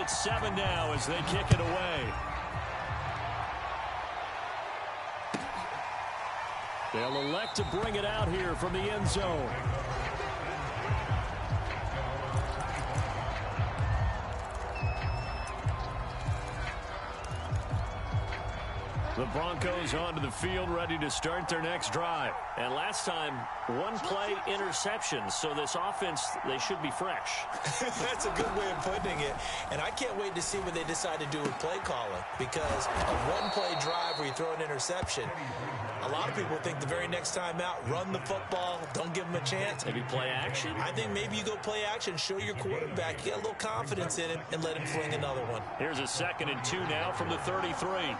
it's 7 now as they kick it away. They'll elect to bring it out here from the end zone. The Broncos onto the field, ready to start their next drive. And last time, one play interception. So this offense, they should be fresh. That's a good way of putting it. And I can't wait to see what they decide to do with play calling. Because a one-play drive where you throw an interception, a lot of people think the very next time out, run the football, don't give them a chance. Maybe play action? I think maybe you go play action, show your quarterback, get a little confidence in him, and let him fling another one. Here's a 2nd and 2 now from the 33.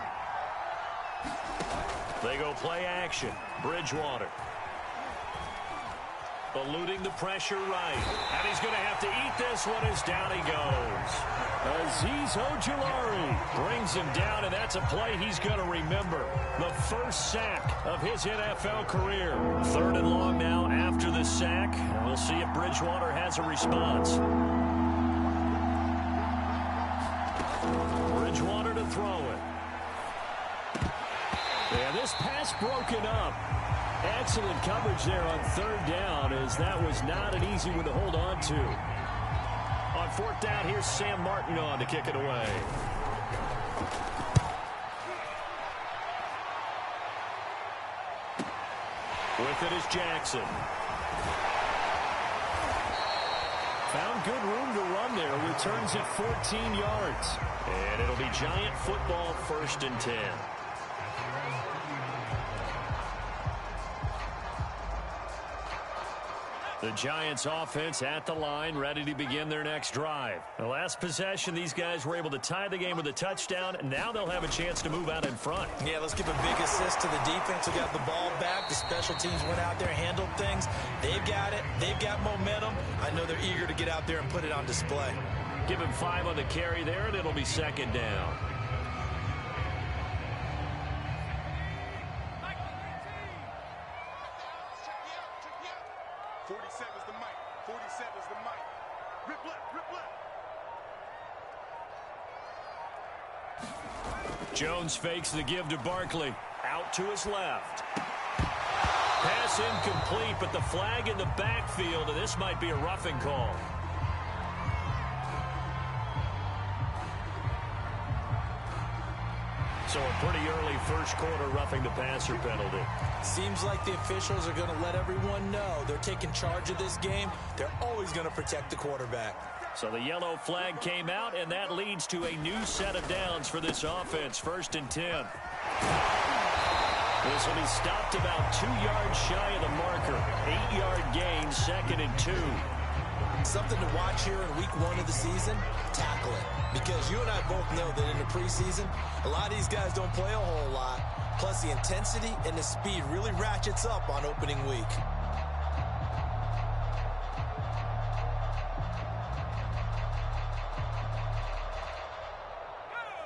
They go play action. Bridgewater. Eluding the pressure right. And he's going to have to eat this one as down he goes. Azeez Ojulari brings him down, and that's a play he's going to remember. The first sack of his NFL career. 3rd and long now after the sack. We'll see if Bridgewater has a response. Bridgewater to throw it. And this pass broken up. Excellent coverage there on 3rd down, as that was not an easy one to hold on to. On 4th down, here's Sam Martin on to kick it away. With it is Jackson. Found good room to run there. Returns it 14 yards. And it'll be Giant football, 1st and 10. The Giants offense at the line, ready to begin their next drive. The last possession, these guys were able to tie the game with a touchdown, and now they'll have a chance to move out in front. Yeah, let's give a big assist to the defense who got the ball back. The special teams went out there, handled things. They've got it. They've got momentum. I know they're eager to get out there and put it on display. Give him 5 on the carry there, and it'll be 2nd down. Jones fakes the give to Barkley. Out to his left. Pass incomplete, but the flag in the backfield, and this might be a roughing call. So a pretty early first quarter roughing the passer penalty. Seems like the officials are going to let everyone know they're taking charge of this game. They're always going to protect the quarterback. So the yellow flag came out, and that leads to a new set of downs for this offense. 1st and 10. This will be stopped about 2 yards shy of the marker. 8-yard gain, 2nd and 2. Something to watch here in week 1 of the season, tackling. Because you and I both know that in the preseason, a lot of these guys don't play a whole lot. Plus the intensity and the speed really ratchets up on opening week.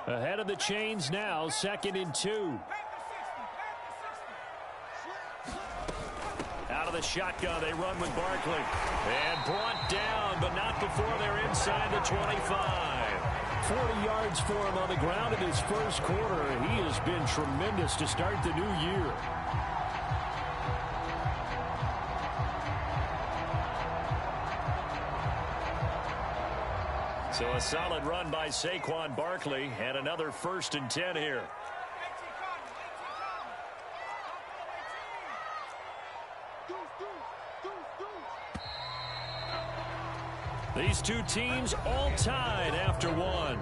Ahead of the chains now, 2nd and 2. Out of the shotgun, they run with Barkley. And brought down, but not before they're inside the 25. 40 yards for him on the ground in his first quarter. He has been tremendous to start the new year. So a solid run by Saquon Barkley, and another 1st and 10 here. These two teams all tied after 1.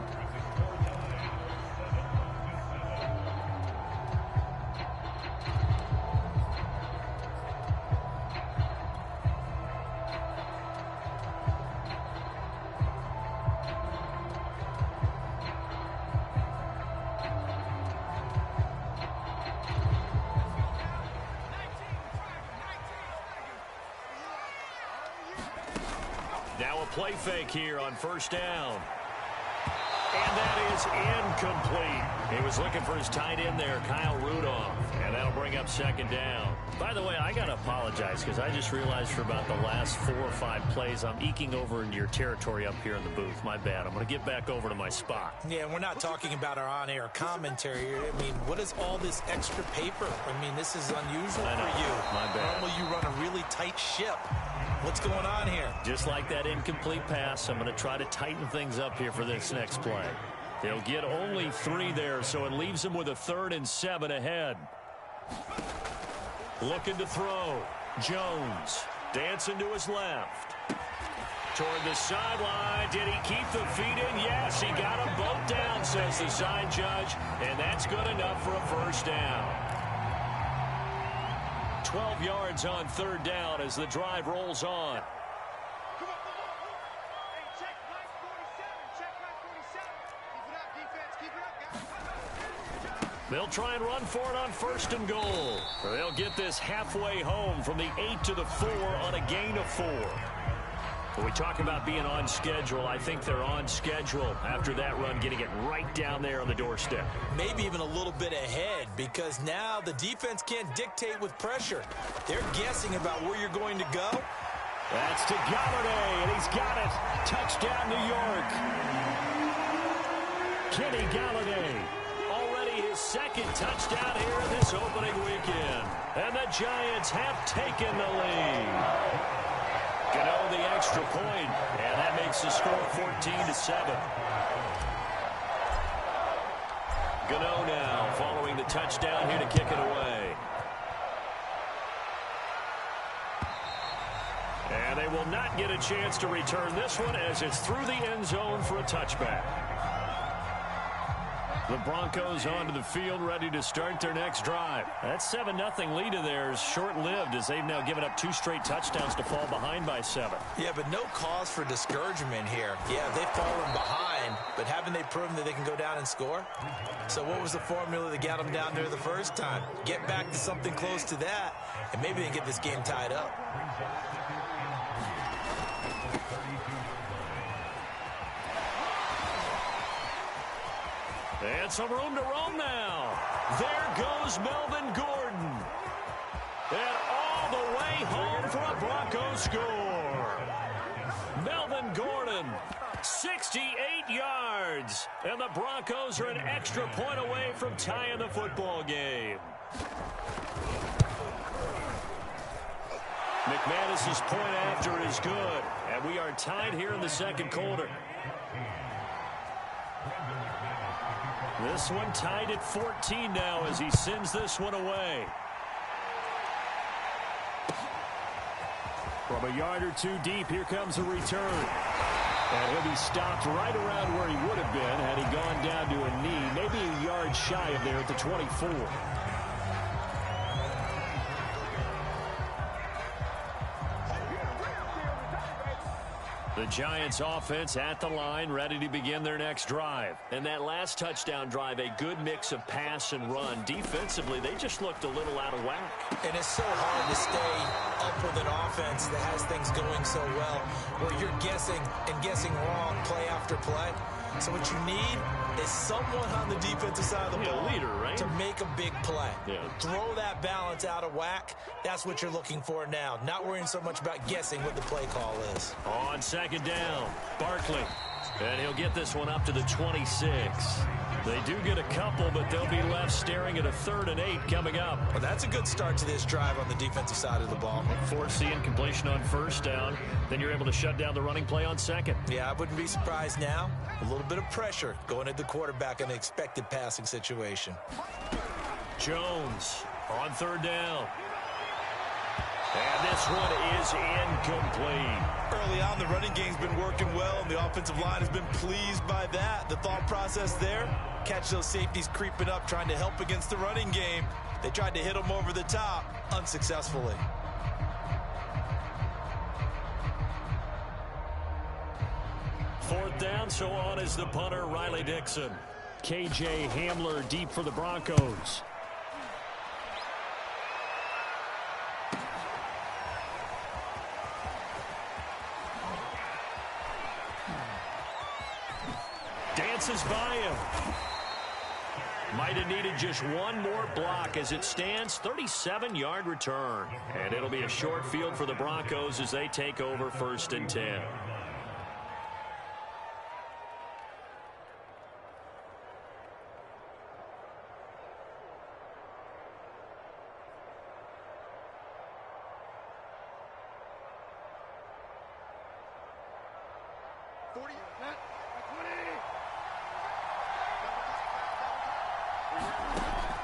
Now a play fake here on 1st down. And that is incomplete. He was looking for his tight end there, Kyle Rudolph, and that'll bring up second down. By the way, I got to apologize because I just realized for about the last 4 or 5 plays, I'm eking over into your territory up here in the booth. My bad. I'm going to get back over to my spot. Yeah, we're not talking about our on-air commentary here. I mean, what is all this extra paper? I mean, this is unusual for you. My bad. Normally you run a really tight ship. What's going on here? Just like that incomplete pass, I'm going to try to tighten things up here for this next play. They'll get only 3 there, so it leaves them with a 3rd and 7 ahead. Looking to throw. Jones dancing to his left. Toward the sideline. Did he keep the feet in? Yes, he got them both down, says the side judge, and that's good enough for a first down. 12 yards on 3rd down as the drive rolls on. They'll try and run for it on 1st and goal. They'll get this halfway home from the 8 to the 4 on a gain of 4. When we talk about being on schedule, I think they're on schedule after that run, getting it right down there on the doorstep. Maybe even a little bit ahead, because now the defense can't dictate with pressure. They're guessing about where you're going to go. That's to Galladay, and he's got it. Touchdown, New York. Kenny Galladay. His 2nd touchdown here in this opening weekend. And the Giants have taken the lead. Gano the extra point, and that makes the score 14-7. Gano now following the touchdown here to kick it away. And they will not get a chance to return this one as it's through the end zone for a touchback. The Broncos onto the field, ready to start their next drive. That 7-0 lead of theirs short-lived as they've now given up 2 straight touchdowns to fall behind by 7. Yeah, but no cause for discouragement here. Yeah, they've fallen behind, but haven't they proven that they can go down and score? So what was the formula that got them down there the first time? Get back to something close to that, and maybe they can get this game tied up. And some room to roam now. There goes Melvin Gordon. And all the way home for a Broncos score. Melvin Gordon, 68 yards. And the Broncos are an extra point away from tying the football game. McManus's point after is good. And we are tied here in the 2nd quarter. This one tied at 14 now as he sends this one away. From a yard or 2 deep, here comes a return. And he'll be stopped right around where he would have been had he gone down to a knee, maybe a yard shy of there at the 24. The Giants offense at the line, ready to begin their next drive. And that last touchdown drive, a good mix of pass and run. Defensively, they just looked a little out of whack. And it's so hard to stay up with an offense that has things going so well, where you're guessing and guessing wrong play after play. So what you need is someone on the defensive side of the ball, leader, right? to make a big play. Yeah. Throw that balance out of whack. That's what you're looking for now. Not worrying so much about guessing what the play call is. On 2nd down, Barkley. And he'll get this one up to the 26. They do get a couple, but they'll be left staring at a 3rd and 8 coming up. Well, that's a good start to this drive on the defensive side of the ball. Force the incompletion on 1st down. Then you're able to shut down the running play on 2nd. Yeah, I wouldn't be surprised now. A little bit of pressure going at the quarterback in an expected passing situation. Jones on 3rd down. And this one is incomplete. Early on, the running game's been working well, and the offensive line has been pleased by that. The thought process there, catch those safeties creeping up, trying to help against the running game. They tried to hit them over the top, unsuccessfully. Fourth down, so on is the punter, Riley Dixon. KJ Hamler deep for the Broncos. Dances by him. Might have needed just one more block. As it stands, 37-yard return. And it'll be a short field for the Broncos as they take over 1st and 10.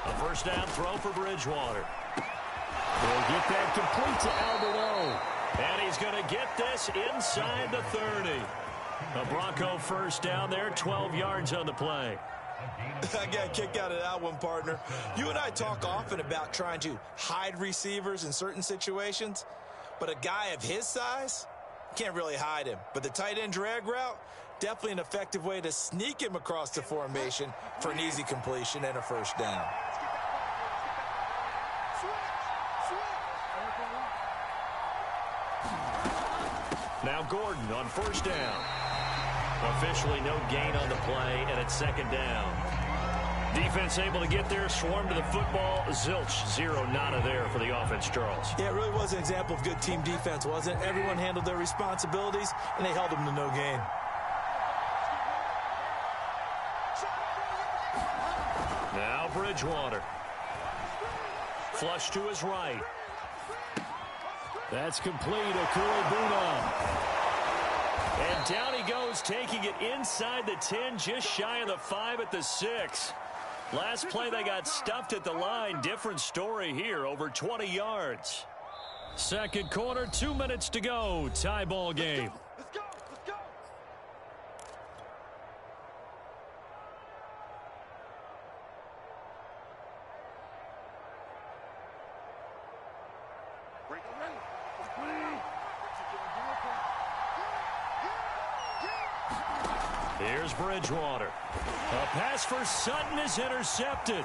A first down throw for Bridgewater. They'll get that complete to Albert. And he's going to get this inside the 30. A Bronco first down there, 12 yards on the play. I got a kick out of that one, partner. You and I talk often about trying to hide receivers in certain situations, but a guy of his size can't really hide him. But the tight end drag route, definitely an effective way to sneak him across the formation for an easy completion and a first down. Now Gordon on first down. Officially no gain on the play, and it's 2nd down. Defense able to get there, swarm to the football. Zilch, 0 nada there for the offense, Charles. Yeah, it really was an example of good team defense, wasn't it? Everyone handled their responsibilities, and they held them to no gain. Now Bridgewater. Flush to his right. That's complete. Okuribuna. And down he goes, taking it inside the 10, just shy of the 5 at the 6. Last play they got stuffed at the line. Different story here, over 20 yards. Second quarter, 2 minutes to go. Tie ball game. Let's go. Here's Bridgewater. A pass for Sutton is intercepted.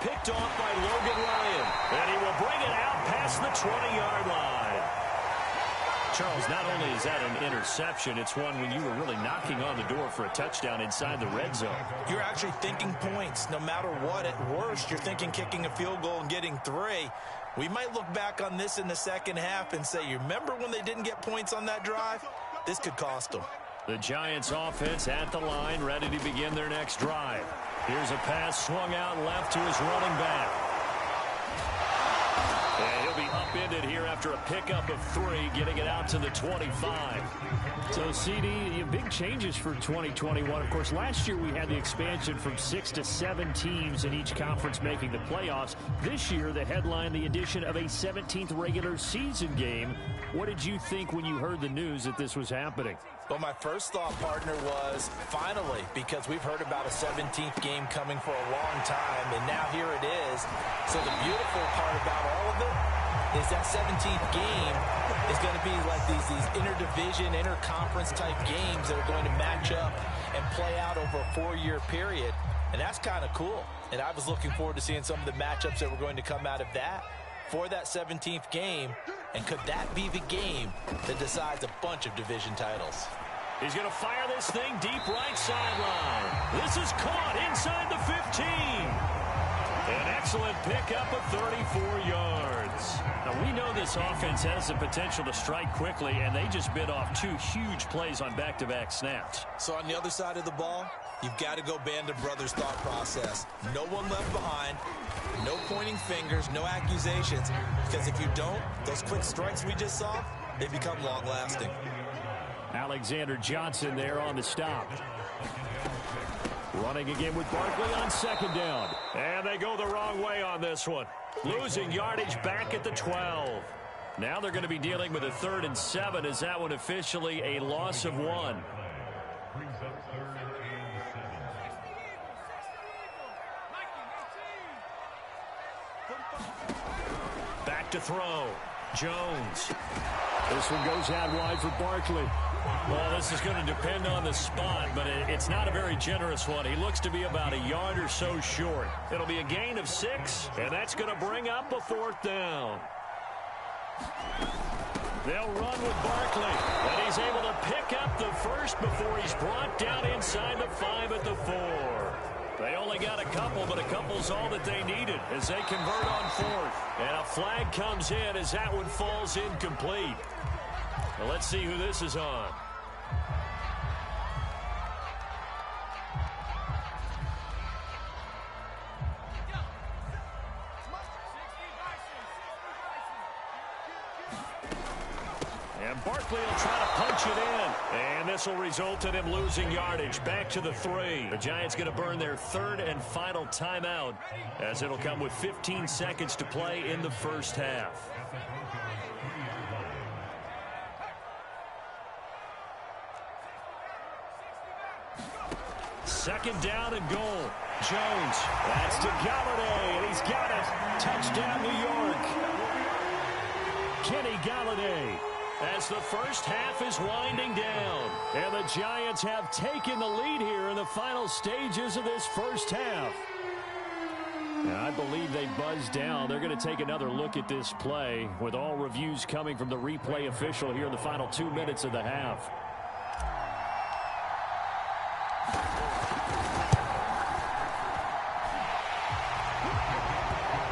Picked off by Logan Ryan. And he will bring it out past the 20-yard line. Charles, not only is that an interception, it's one when you were really knocking on the door for a touchdown inside the red zone. You're actually thinking points. No matter what, at worst, you're thinking kicking a field goal and getting 3. We might look back on this in the second half and say, you remember when they didn't get points on that drive? This could cost them. The Giants offense at the line, ready to begin their next drive. Here's a pass swung out left to his running back. And he'll be upended here after a pickup of 3, getting it out to the 25. So, CD, big changes for 2021. Of course, last year we had the expansion from 6 to 7 teams in each conference making the playoffs. This year, the headline, the addition of a 17th regular season game. What did you think when you heard the news that this was happening? Well, my first thought, partner, was finally, because we've heard about a 17th game coming for a long time, and now here it is. So the beautiful part about all of it is that 17th game is going to be like these interdivision, interconference type games that are going to match up and play out over a 4-year period. And that's kind of cool. And I was looking forward to seeing some of the matchups that were going to come out of that for that 17th game. And could that be the game that decides a bunch of division titles? He's going to fire this thing deep right sideline. This is caught inside the 15. An excellent pickup of 34 yards. Now, we know this offense has the potential to strike quickly, and they just bit off 2 huge plays on back-to-back snaps. So on the other side of the ball, you've got to go Band of Brothers thought process. No one left behind, no pointing fingers, no accusations, because if you don't, those quick strikes we just saw, they become long-lasting. Alexander Johnson there on the stop. Running again with Barkley on second down. And they go the wrong way on this one. Losing yardage back at the 12. Now they're going to be dealing with a 3rd and 7 as that one officially a loss of 1. Back to throw. Jones. This one goes out wide for Barkley. Well, this is going to depend on the spot, but it's not a very generous one. He looks to be about a yard or so short. It'll be a gain of 6, and that's going to bring up a 4th down. They'll run with Barkley, and he's able to pick up the first before he's brought down inside the 5 couple, but a couple's all that they needed as they convert on fourth. And a flag comes in as that one falls incomplete. Well, let's see who this is on. And Barkley will try to punch it in. And this will result in him losing yardage. Back to the 3. The Giants going to burn their third and final timeout as it'll come with 15 seconds to play in the first half. Second down and goal. Jones. That's to Galladay, and he's got it. Touchdown, New York. Kenny Galladay. As the first half is winding down. And the Giants have taken the lead here in the final stages of this first half. And I believe they buzzed down. They're going to take another look at this play with all reviews coming from the replay official here in the final 2 minutes of the half.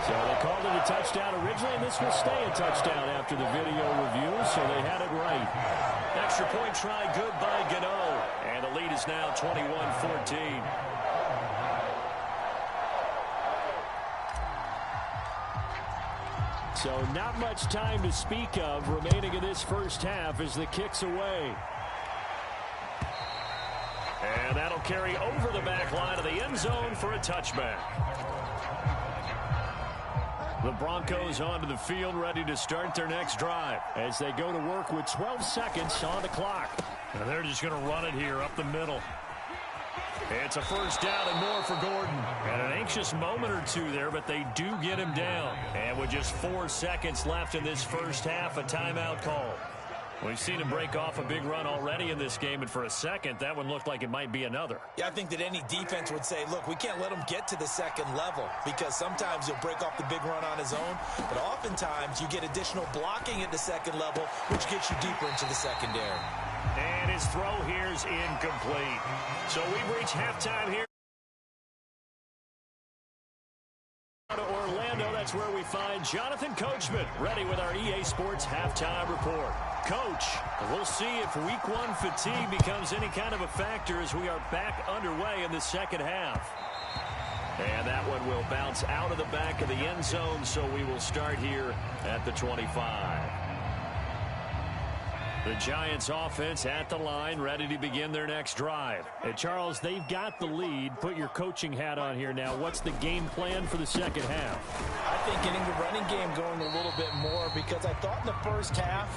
So they called it a touchdown originally, and this will stay a touchdown after the video review, so they had it right. Extra point try good by Gano, and the lead is now 21-14. So not much time to speak of remaining in this first half as the kick's away. And that'll carry over the back line of the end zone for a touchback. The Broncos onto the field, ready to start their next drive as they go to work with 12 seconds on the clock. And they're just going to run it here up the middle. It's a first down and more for Gordon. And an anxious moment or two there, but they do get him down. And with just 4 seconds left in this first half, a timeout call. We've seen him break off a big run already in this game, and for a second, that one looked like it might be another. Yeah, I think that any defense would say, look, we can't let him get to the second level because sometimes he'll break off the big run on his own, but oftentimes you get additional blocking at the second level, which gets you deeper into the secondary. And his throw here is incomplete. So we've reached halftime here. To Orlando, that's where we find Jonathan Coachman ready with our EA Sports halftime report. Coach, we'll see if week 1 fatigue becomes any kind of a factor as we are back underway in the second half. And that one will bounce out of the back of the end zone, so we will start here at the 25. The Giants offense at the line, ready to begin their next drive. And Charles, they've got the lead. Put your coaching hat on here now. What's the game plan for the second half? I think getting the running game going a little bit more because I thought in the first half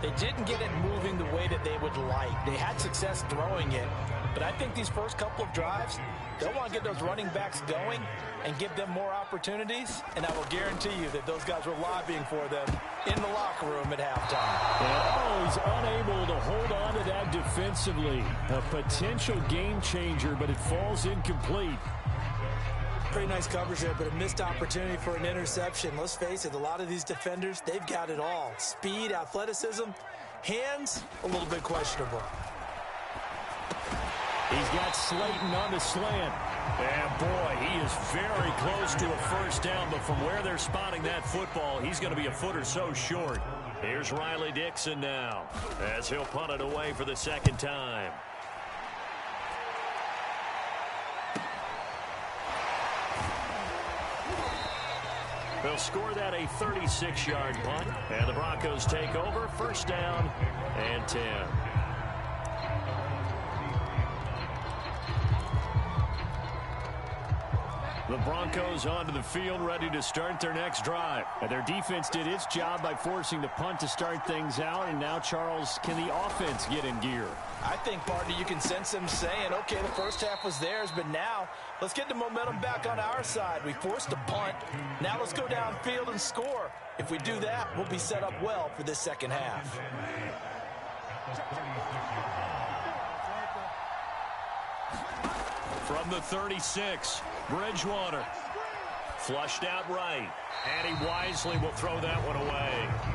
they didn't get it moving the way that they would like. They had success throwing it, but I think these first couple of drives, they'll want to get those running backs going and give them more opportunities, and I will guarantee you that those guys were lobbying for them in the locker room at halftime. And he's unable to hold on to that defensively. A potential game changer, but it falls incomplete. Pretty nice coverage there, but a missed opportunity for an interception. Let's face it, a lot of these defenders, they've got it all. Speed, athleticism, hands, a little bit questionable. He's got Slayton on the slant. And boy, he is very close to a first down, but from where they're spotting that football, he's going to be a foot or so short. Here's Riley Dixon now as he'll punt it away for the second time. They'll score that a 36-yard punt, and the Broncos take over, first down and 10. The Broncos onto the field, ready to start their next drive. And their defense did its job by forcing the punt to start things out. And now, Charles, can the offense get in gear? I think, partner, you can sense them saying, okay, the first half was theirs, but now let's get the momentum back on our side. We forced a punt. Now let's go downfield and score. If we do that, we'll be set up well for this second half. From the 36, Bridgewater. Flushed out right. And he wisely will throw that one away.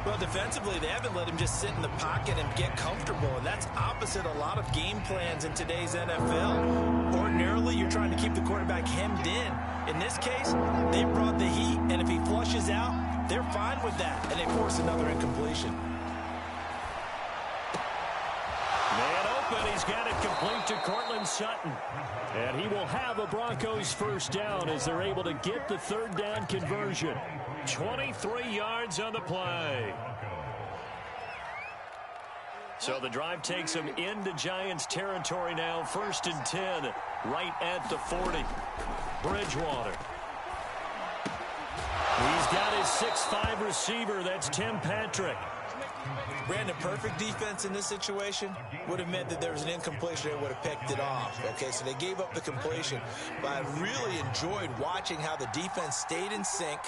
Well, defensively, they haven't let him just sit in the pocket and get comfortable, and that's opposite a lot of game plans in today's NFL. Ordinarily, you're trying to keep the quarterback hemmed in. In this case, they brought the heat, and if he flushes out, they're fine with that, and they force another incompletion. Man open, he's got it complete to Cortland Sutton. And he will have a Broncos first down as they're able to get the third down conversion. 23 yards on the play. So the drive takes him into Giants territory now. 1st and 10, right at the 40. Bridgewater. He's got his 6'5" receiver. That's Tim Patrick. Brandon, perfect defense in this situation would have meant that there was an incompletion. They would have picked it off. Okay, so they gave up the completion. But I really enjoyed watching how the defense stayed in sync,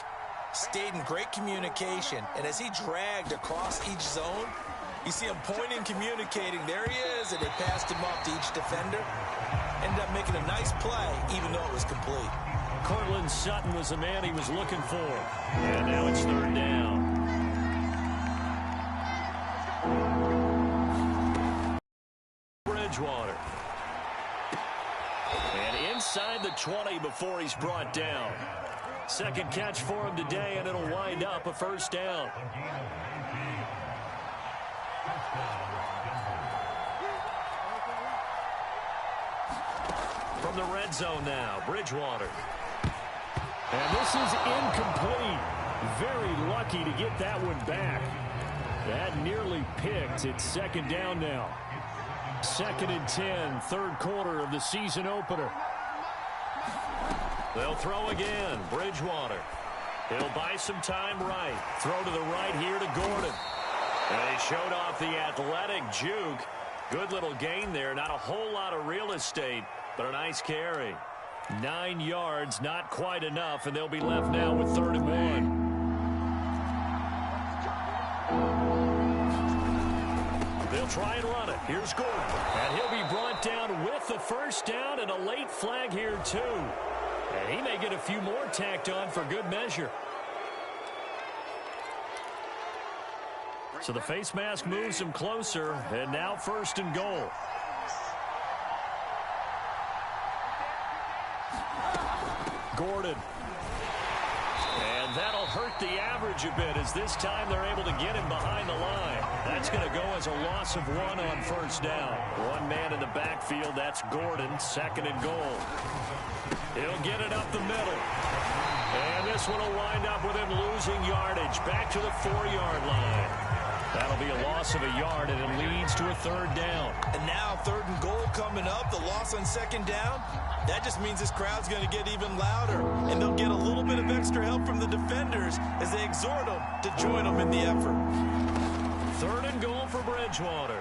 stayed in great communication. And as he dragged across each zone, you see him pointing, communicating. There he is, and they passed him off to each defender. Ended up making a nice play, even though it was complete. Cortland Sutton was the man he was looking for. And now it's third down. Bridgewater. And inside the 20 before he's brought down. Second catch for him today, and it'll wind up a first down. From the red zone now, Bridgewater. And this is incomplete. Very lucky to get that one back. That nearly picked. It's second down now. 2nd and 10, third quarter of the season opener. They'll throw again. Bridgewater. He'll buy some time right. Throw to the right here to Gordon. And he showed off the athletic juke. Good little gain there. Not a whole lot of real estate, but a nice carry. 9 yards, not quite enough, and they'll be left now with 3rd and 1. They'll try and run it. Here's Gordon. And he'll be brought down with the first down and a late flag here, too. And he may get a few more tacked on for good measure. So the face mask moves him closer, and now 1st and goal. Gordon. And that'll hurt the average a bit as this time they're able to get him behind the line. That's going to go as a loss of 1 on first down. One man in the backfield, that's Gordon, 2nd and goal. He'll get it up the middle. And this one will wind up with him losing yardage back to the 4-yard line. That'll be a loss of a yard, and it leads to a 3rd down. And now 3rd and goal coming up, the loss on 2nd down. That just means this crowd's going to get even louder, and they'll get a little bit of extra help from the defenders as they exhort them to join them in the effort. 3rd and goal for Bridgewater.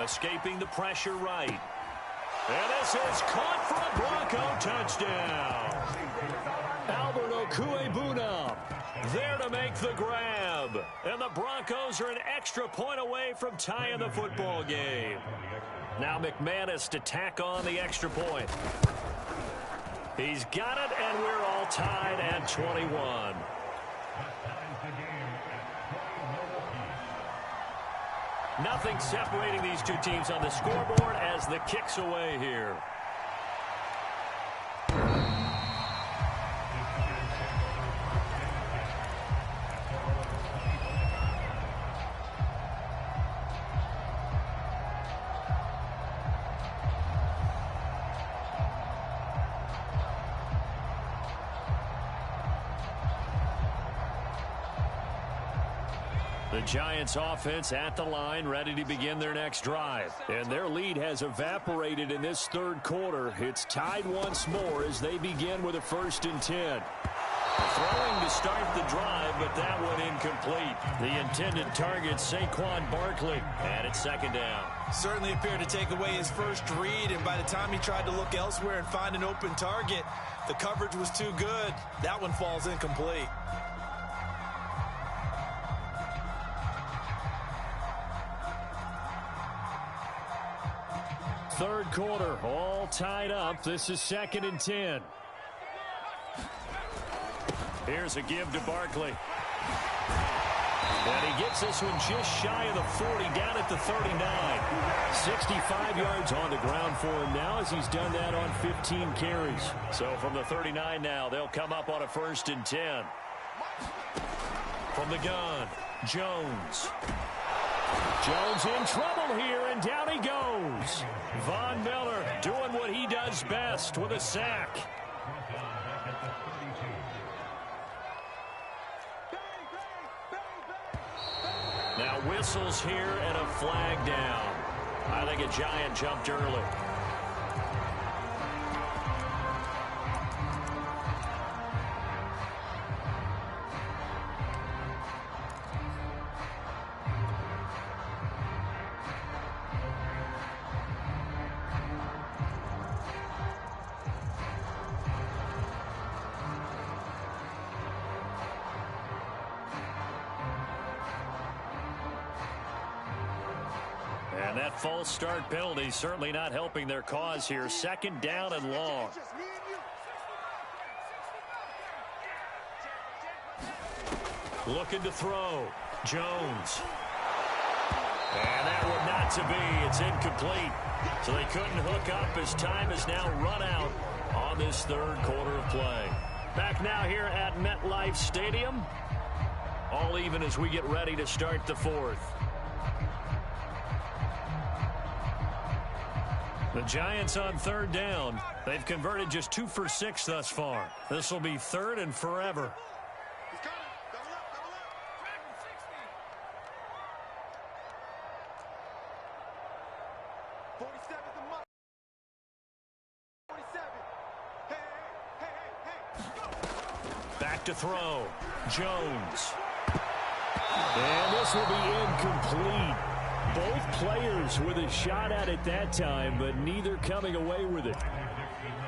Escaping the pressure right. And this is caught for a Bronco touchdown. Albert Okuebuna there to make the grab. And the Broncos are an extra point away from tying the football game. Now McManus to tack on the extra point. He's got it, and we're all tied at 21. Nothing separating these two teams on the scoreboard as the kick's away here. The Giants offense at the line, ready to begin their next drive. And their lead has evaporated in this 3rd quarter. It's tied once more as they begin with a 1st and 10. Throwing to start the drive, but that one incomplete. The intended target, Saquon Barkley, and it's 2nd down. Certainly appeared to take away his first read, and by the time he tried to look elsewhere and find an open target, the coverage was too good. That one falls incomplete. 3rd quarter, all tied up. This is 2nd and 10. Here's a give to Barkley. And he gets this one just shy of the 40, down at the 39. 65 yards on the ground for him now as he's done that on 15 carries. So from the 39 now, they'll come up on a 1st and 10. From the gun, Jones. Jones in trouble here, and down he goes. Von Miller doing what he does best with a sack. Now whistles here and a flag down. I think a Giant jumped early. And that false start penalty certainly not helping their cause here. 2nd down and long. Looking to throw. Jones. And that one not to be. It's incomplete. So they couldn't hook up as time is now run out on this 3rd quarter of play. Back now here at MetLife Stadium. All even as we get ready to start the 4th. The Giants on 3rd down. They've converted just 2 for 6 thus far. This will be 3rd and forever. Back to throw. Jones. And this will be incomplete. Both players with a shot at it that time, but neither coming away with it.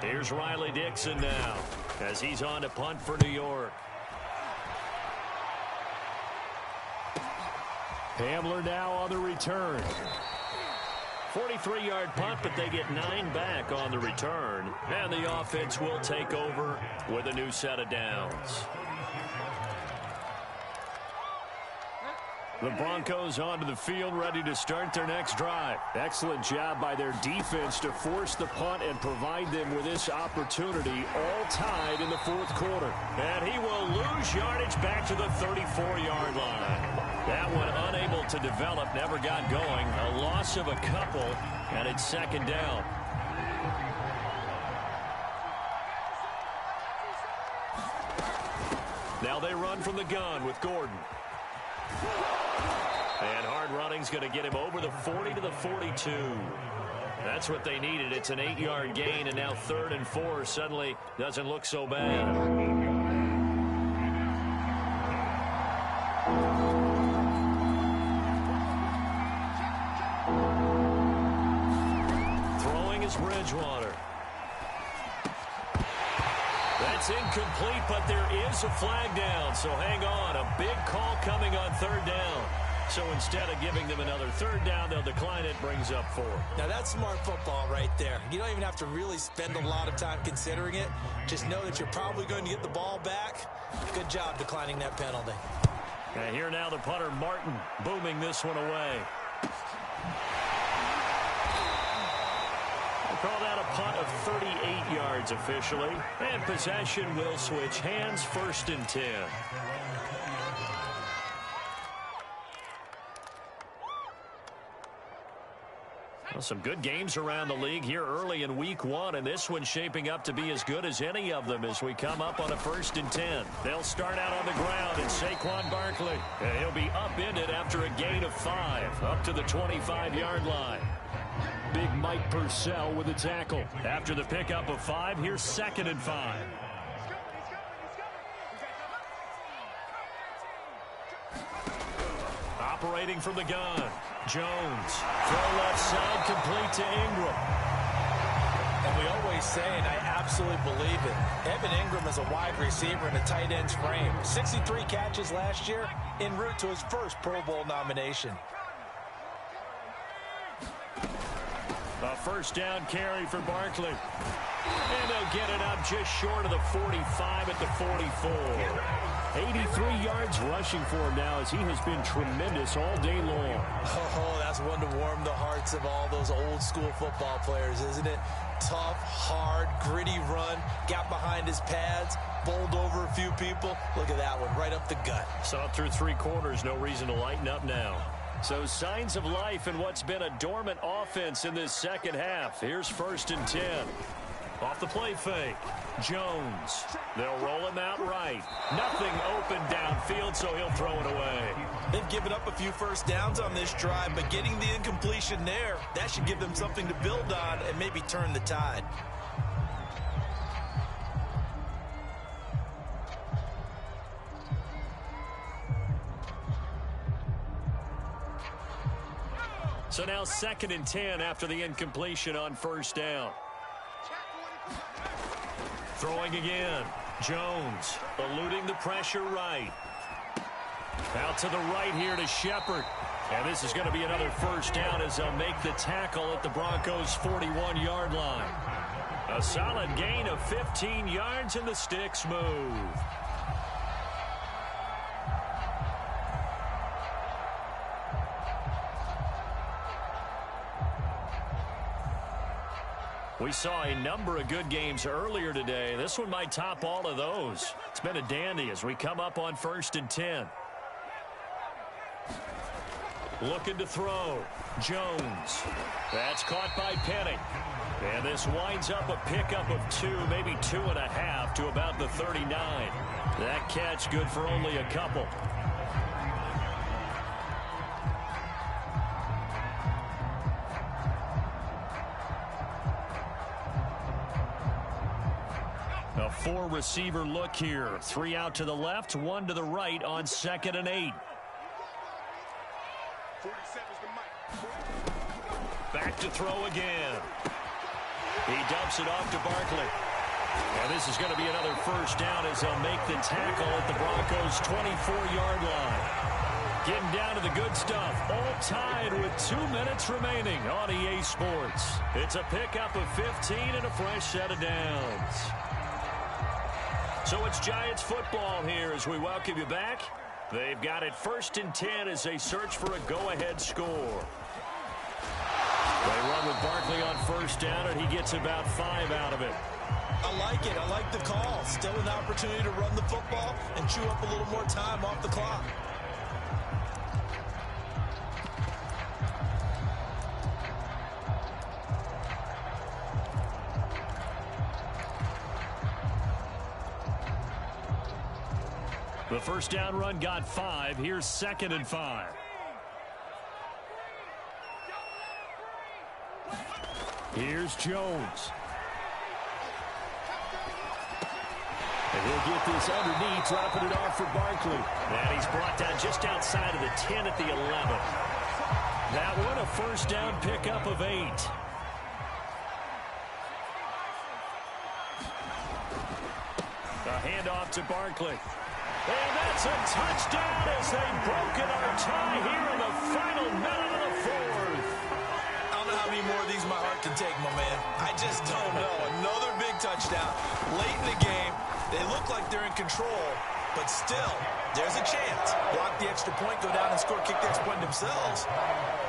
Here's Riley Dixon now as he's on to punt for New York. Hamler now on the return. 43-yard punt, but they get 9 back on the return. And the offense will take over with a new set of downs. The Broncos onto the field, ready to start their next drive. Excellent job by their defense to force the punt and provide them with this opportunity, all tied in the 4th quarter. And he will lose yardage back to the 34-yard line. That one unable to develop, never got going. A loss of a couple, and it's 2nd down. Now they run from the gun with Gordon. And hard running's going to get him over the 40 to the 42. That's what they needed. It's an 8-yard gain, and now 3rd and 4 suddenly doesn't look so bad. Throwing is Bridgewater. That's incomplete, but there is a flag down, so hang on. A big call coming on 3rd down. So instead of giving them another 3rd down, they'll decline it, brings up 4. Now that's smart football right there. You don't even have to really spend a lot of time considering it. Just know that you're probably going to get the ball back. Good job declining that penalty. And here now the punter, Martin, booming this one away. We'll call that a punt of 38 yards officially. And possession will switch hands, 1st and 10. Well, some good games around the league here early in week 1, and this one's shaping up to be as good as any of them as we come up on a 1st and 10. They'll start out on the ground, and Saquon Barkley, and he'll be upended after a gain of 5 up to the 25-yard line. Big Mike Purcell with a tackle. After the pickup of 5, here's 2nd and 5. Operating from the gun. Jones. Throw left side, complete to Ingram. And we always say, and I absolutely believe it, Evan Ingram is a wide receiver in a tight end's frame. 63 catches last year, en route to his first Pro Bowl nomination. A 1st down carry for Barkley. And they'll get it up just short of the 45 at the 44. 83 yards rushing for him now as he has been tremendous all day long. Oh, that's one to warm the hearts of all those old school football players, isn't it? Tough, hard, gritty run, got behind his pads, bowled over a few people. Look at that one, right up the gut. Saw it through 3 quarters, no reason to lighten up now. So signs of life in what's been a dormant offense in this second half. Here's 1st and 10. Off the play fake. Jones. They'll roll him out right. Nothing open downfield, so he'll throw it away. They've given up a few first downs on this drive, but getting the incompletion there, that should give them something to build on and maybe turn the tide. So now 2nd and 10 after the incompletion on 1st down. Throwing again. Jones eluding the pressure right. Out to the right here to Shepard. And this is going to be another 1st down as they'll make the tackle at the Broncos' 41-yard line. A solid gain of 15 yards and the sticks move. We saw a number of good games earlier today. This one might top all of those. It's been a dandy as we come up on 1st and 10. Looking to throw. Jones. That's caught by Penny. And this winds up a pickup of 2, maybe 2.5 to about the 39. That catch good for only a couple. A 4-receiver look here. 3 out to the left, 1 to the right on 2nd and 8. Back to throw again. He dumps it off to Barkley. And this is going to be another 1st down as they'll make the tackle at the Broncos' 24-yard line. Getting down to the good stuff. All tied with 2 minutes remaining on EA Sports. It's a pickup of 15 and a fresh set of downs. So it's Giants football here as we welcome you back. They've got it 1st and 10 as they search for a go-ahead score. They run with Barkley on 1st down, and he gets about 5 out of it. I like it. I like the call. Still an opportunity to run the football and chew up a little more time off the clock. The 1st down run got 5. Here's 2nd and 5. Here's Jones. And he'll get this underneath, dropping it off for Barkley. And he's brought down just outside of the 10 at the 11. That one a 1st down pickup of 8. A handoff to Barkley. And that's a touchdown as they've broken our tie here in the final minute of the 4th. I don't know how many more of these my heart can take, my man. I just don't know. Another big touchdown late in the game. They look like they're in control, but still, there's a chance. Block the extra point, go down and score, kick the extra point themselves.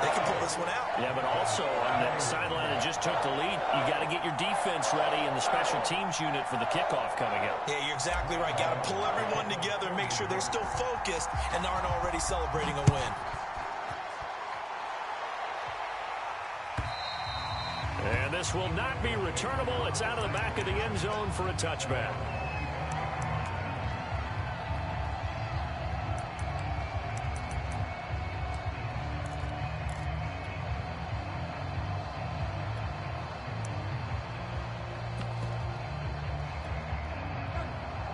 They can pull this one out. Yeah, but also on the sideline that just took the lead, you got to get your defense ready and the special teams unit for the kickoff coming up. Yeah, you're exactly right. Got to pull everyone together and make sure they're still focused and aren't already celebrating a win. And this will not be returnable. It's out of the back of the end zone for a touchback.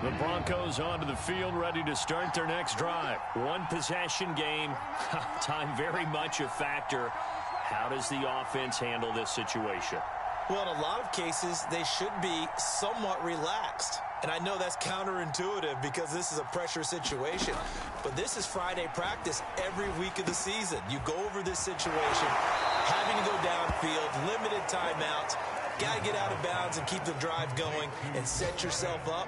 The Broncos onto the field, ready to start their next drive. 1 possession game. Time very much a factor. How does the offense handle this situation? Well, in a lot of cases, they should be somewhat relaxed. And I know that's counterintuitive because this is a pressure situation. But this is Friday practice every week of the season. You go over this situation, having to go downfield, limited timeouts. Got to get out of bounds and keep the drive going and set yourself up.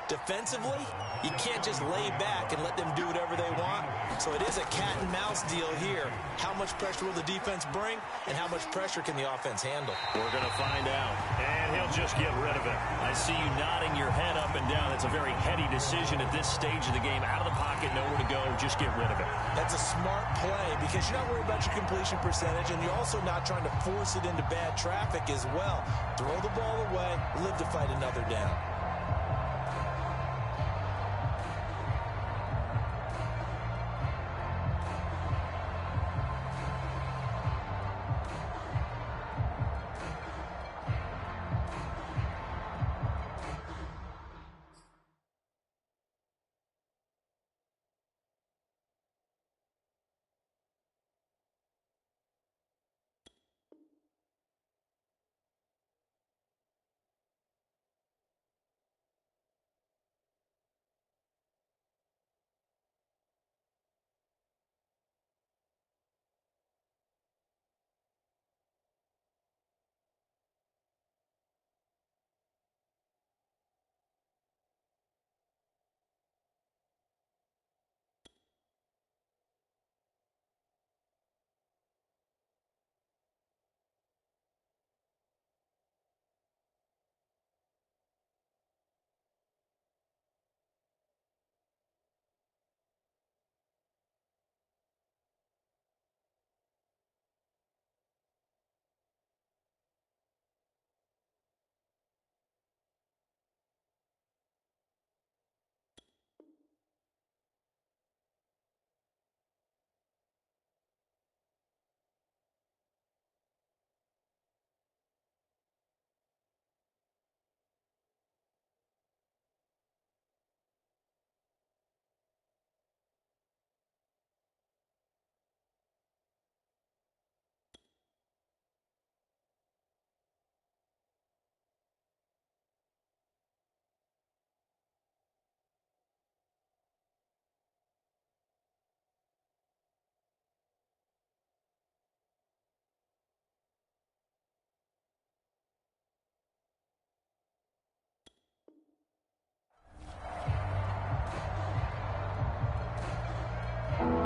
Defensively, you can't just lay back and let them do whatever they want. So it is a cat-and-mouse deal here. How much pressure will the defense bring, and how much pressure can the offense handle? We're going to find out. And he'll just get rid of it. I see you nodding your head up and down. That's a very heady decision at this stage of the game. Out of the pocket, nowhere to go. Just get rid of it. That's a smart play because you're not worried about your completion percentage, and you're also not trying to force it into bad traffic as well. Throw the ball away, live to fight another down.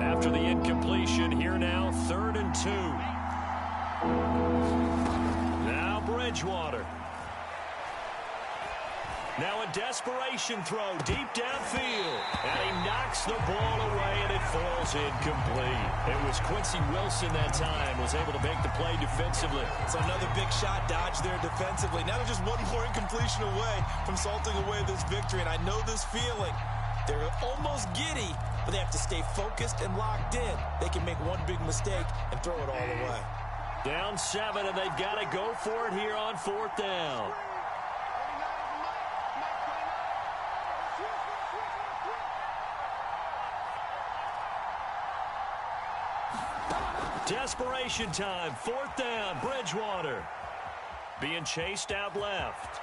After the incompletion, here now, 3rd and 2. Now Bridgewater. Now a desperation throw deep downfield. And he knocks the ball away, and it falls incomplete. It was Quincy Wilson that time, was able to make the play defensively. So another big shot dodge there defensively. Now they're just one more incompletion away from salting away this victory, and I know this feeling. They're almost giddy, but they have to stay focused and locked in. They can make one big mistake and throw it all away. Down 7, and they've got to go for it here on 4th down. Desperation time, 4th down, Bridgewater. Being chased out left.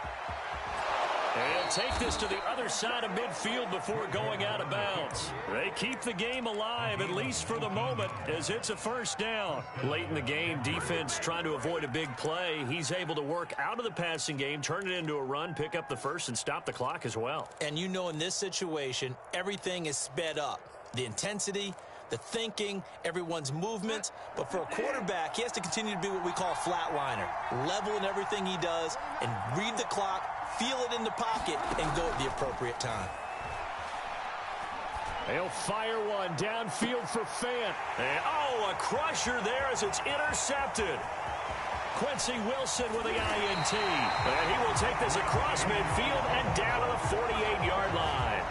And take this to the other side of midfield before going out of bounds. They keep the game alive, at least for the moment, as it's a 1st down. Late in the game, defense trying to avoid a big play. He's able to work out of the passing game, turn it into a run, pick up the 1st, and stop the clock as well. And you know in this situation, everything is sped up. The intensity, the thinking, everyone's movement. But for a quarterback, he has to continue to be what we call a flatliner. Level in everything he does and read the clock, feel it in the pocket, and go at the appropriate time. They'll fire one downfield for Fant. And, a crusher there as it's intercepted. Quincy Wilson with the INT. And he will take this across midfield and down to the 48-yard line.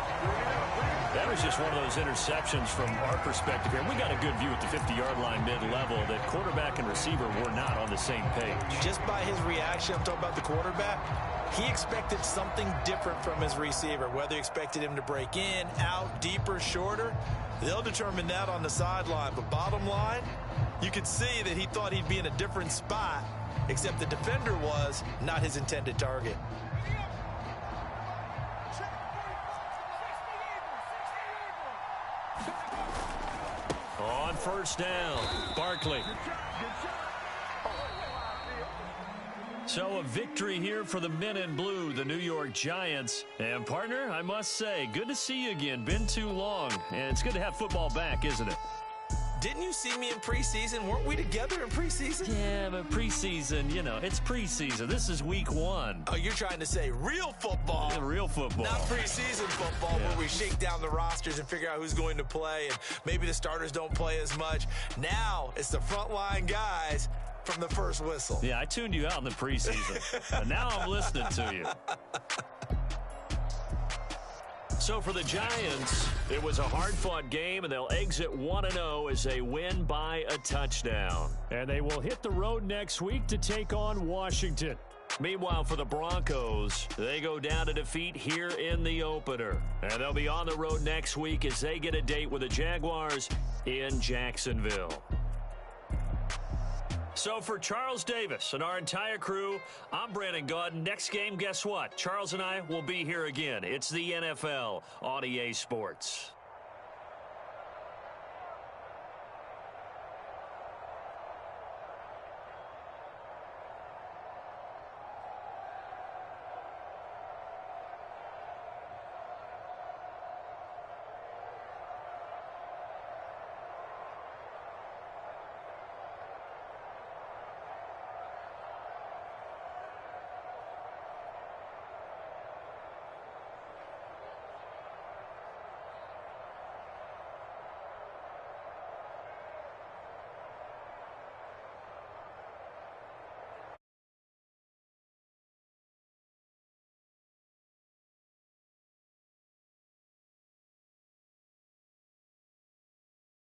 That was just one of those interceptions from our perspective here. We got a good view at the 50-yard line mid-level that quarterback and receiver were not on the same page. Just by his reaction, I'm talking about the quarterback, he expected something different from his receiver. Whether he expected him to break in, out, deeper, shorter, they'll determine that on the sideline. But bottom line, you could see that he thought he'd be in a different spot, except the defender was not his intended target. On 1st down, Barkley. So a victory here for the men in blue, the New York Giants. And partner, I must say, good to see you again. Been too long. And it's good to have football back, isn't it? Didn't you see me in preseason? Weren't we together in preseason? Yeah, but preseason, you know, it's preseason. This is week 1. Oh, you're trying to say real football. Yeah, real football. Not preseason football where we shake down the rosters and figure out who's going to play, and maybe the starters don't play as much. Now it's the frontline guys from the first whistle. Yeah, I tuned you out in the preseason. But now I'm listening to you. So for the Giants, it was a hard-fought game, and they'll exit 1-0 as they win by a touchdown. And they will hit the road next week to take on Washington. Meanwhile, for the Broncos, they go down to defeat here in the opener. And they'll be on the road next week as they get a date with the Jaguars in Jacksonville. So for Charles Davis and our entire crew, I'm Brandon Gaudin. Next game, guess what? Charles and I will be here again. It's the NFL on EA Sports.